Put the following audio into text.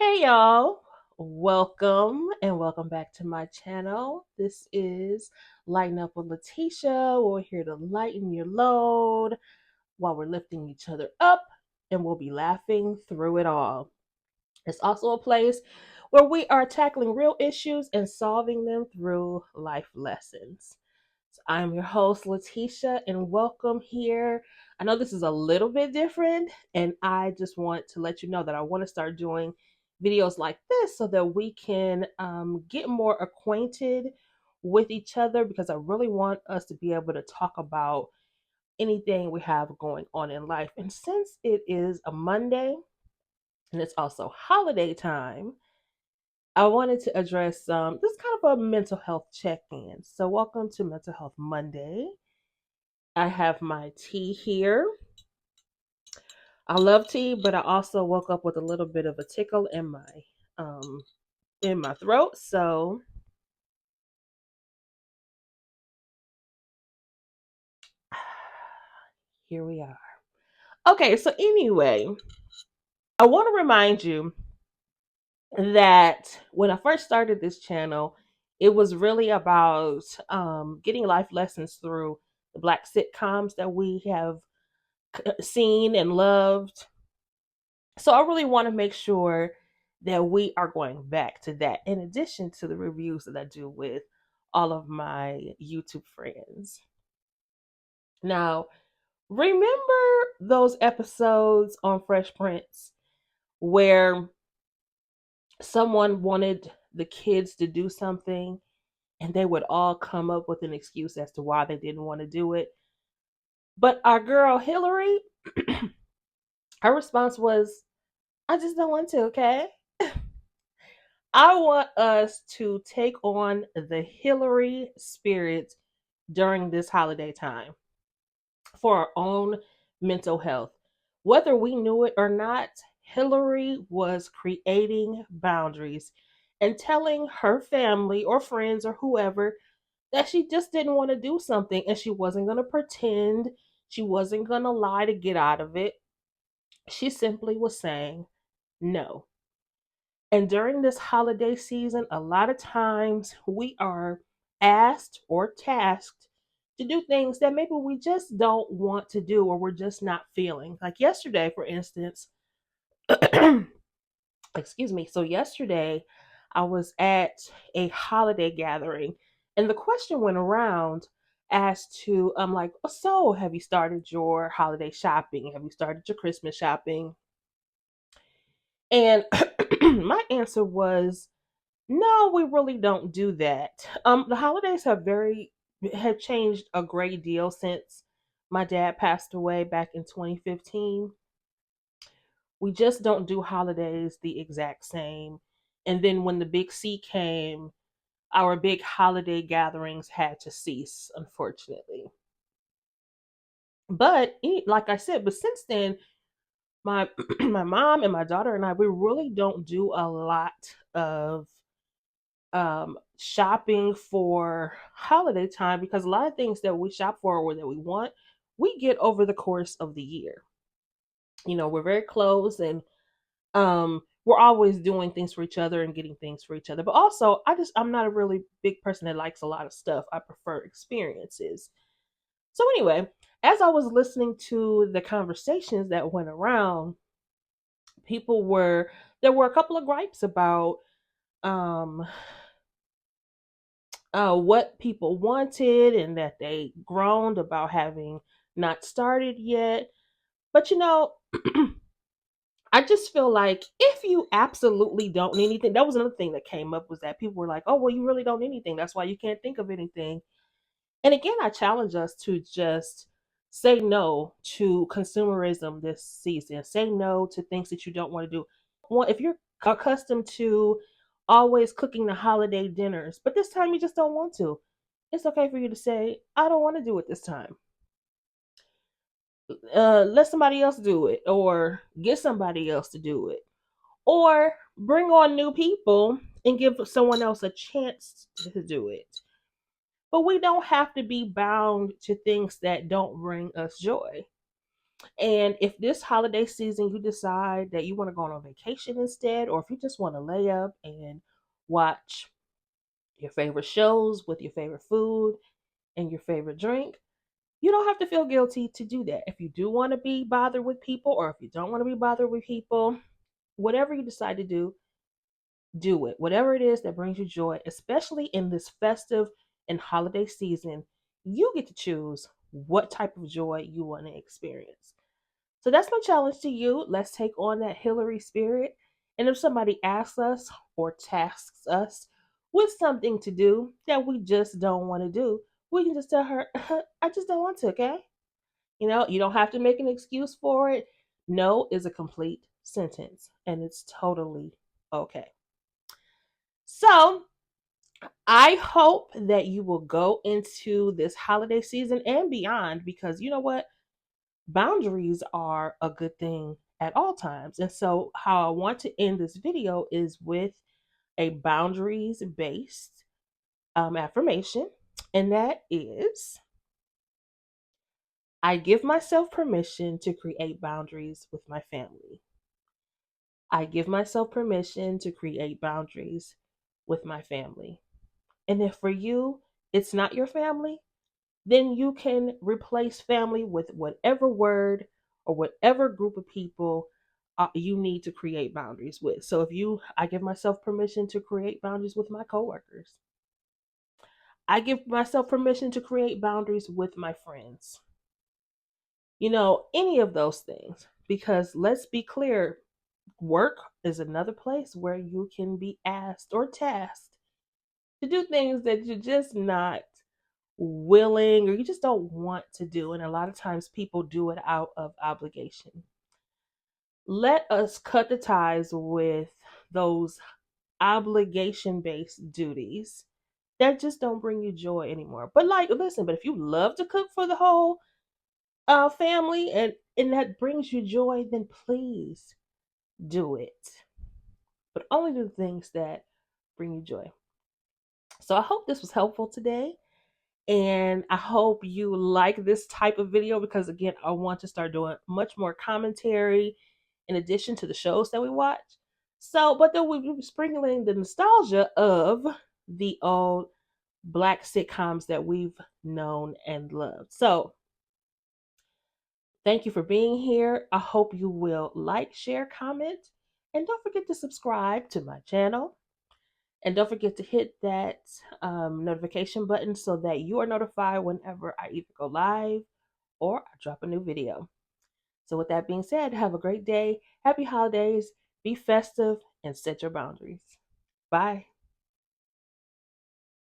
Hey y'all, welcome and welcome back to my channel. This is Lighten Up with Letitia. We're here to lighten your load while we're lifting each other up, and we'll be laughing through it all. It's also a place where we are tackling real issues and solving them through life lessons. So I'm your host, Letitia, and welcome here. I know this is a little bit different, and I just want to let you know that I want to start doing videos like this so that we can get more acquainted with each other because I really want us to be able to talk about anything we have going on in life. And since it is a Monday and it's also holiday time, I wanted to address this kind of a mental health check-in. So welcome to Mental Health Monday. I have my tea here. I love tea, but I also woke up with a little bit of a tickle um in my throat. So here we are. Okay, so anyway, I want to remind you that when I first started this channel, it was really about getting life lessons through the Black sitcoms that we have seen and loved. So I really want to make sure that we are going back to that in addition to the reviews that I do with all of my YouTube friends. Now, remember those episodes on Fresh Prince where someone wanted the kids to do something and they would all come up with an excuse as to why they didn't want to do it? But our girl Hilary, her response was, I just don't want to, okay? I want us to take on the Hillary spirit during this holiday time for our own mental health. Whether we knew it or not, Hillary was creating boundaries and telling her family or friends or whoever that she just didn't want to do something and she wasn't going to pretend, she wasn't going to lie to get out of it. She simply was saying no. And during this holiday season, a lot of times we are asked or tasked to do things that maybe we just don't want to do or we're just not feeling. Like yesterday, for instance, excuse me. So, yesterday, I was at a holiday gathering and the question went around as to, I'm like, so have you started your holiday shopping? Have you started your Christmas shopping? And my answer was, no, we really don't do that. The holidays have changed a great deal since my dad passed away back in 2015. We just don't do holidays the exact same. And then when the big C came, our big holiday gatherings had to cease, unfortunately. But like I said, but since then, my my mom and my daughter and I, we really don't do a lot of shopping for holiday time because a lot of things that we shop for or that we want, we get over the course of the year. You know, we're very close and we're always doing things for each other and getting things for each other. But also, I'm not a really big person that likes a lot of stuff. I prefer experiences. So anyway, as I was listening to the conversations that went around, people were there were a couple of gripes about um what people wanted and that they groaned about having not started yet. But I just feel like if you absolutely don't need anything, that was another thing that came up was that people were like, oh, well, you really don't need anything. That's why you can't think of anything. And again, I challenge us to just say no to consumerism this season. Say no to things that you don't want to do. Well, if you're accustomed to always cooking the holiday dinners, but this time you just don't want to, it's okay for you to say, I don't want to do it this time. Let somebody else do it, or get somebody else to do it, or bring on new people and give someone else a chance to do it. But we don't have to be bound to things that don't bring us joy. And if this holiday season you decide that you want to go on a vacation instead, or if you just want to lay up and watch your favorite shows with your favorite food and your favorite drink, you don't have to feel guilty to do that. If you do want to be bothered with people, or if you don't want to be bothered with people, whatever you decide to do it. Whatever it is that brings you joy, especially in this festive and holiday season, you get to choose what type of joy you want to experience. So that's my challenge to you. Let's take on that Hilary spirit. And if somebody asks us or tasks us with something to do that we just don't want to do, we can just tell her, I just don't want to, okay? You don't have to make an excuse for it. No is a complete sentence, and it's totally okay. So I hope that you will go into this holiday season and beyond, because you know what? Boundaries are a good thing at all times. And so, how I want to end this video is with a boundaries based affirmation. And that is, I give myself permission to create boundaries with my family. I give myself permission to create boundaries with my family. And if for you, it's not your family, then you can replace family with whatever word or whatever group of people you need to create boundaries with. So I give myself permission to create boundaries with my coworkers. I give myself permission to create boundaries with my friends. Any of those things. Because let's be clear, work is another place where you can be asked or tasked to do things that you're just not willing or you just don't want to do. And a lot of times people do it out of obligation. Let us cut the ties with those obligation based duties that just don't bring you joy anymore. But like, listen, but if you love to cook for the whole family and that brings you joy, then please do it. But only do the things that bring you joy. So I hope this was helpful today. And I hope you like this type of video, because again, I want to start doing much more commentary in addition to the shows that we watch. So, but then we'll be sprinkling the nostalgia of the old Black sitcoms that we've known and loved. So, thank you for being here. I hope you will like, share, comment, and don't forget to subscribe to my channel. And don't forget to hit that notification button so that you are notified whenever I either go live or I drop a new video. So, with that being said, have a great day. Happy holidays. Be festive and set your boundaries. Bye.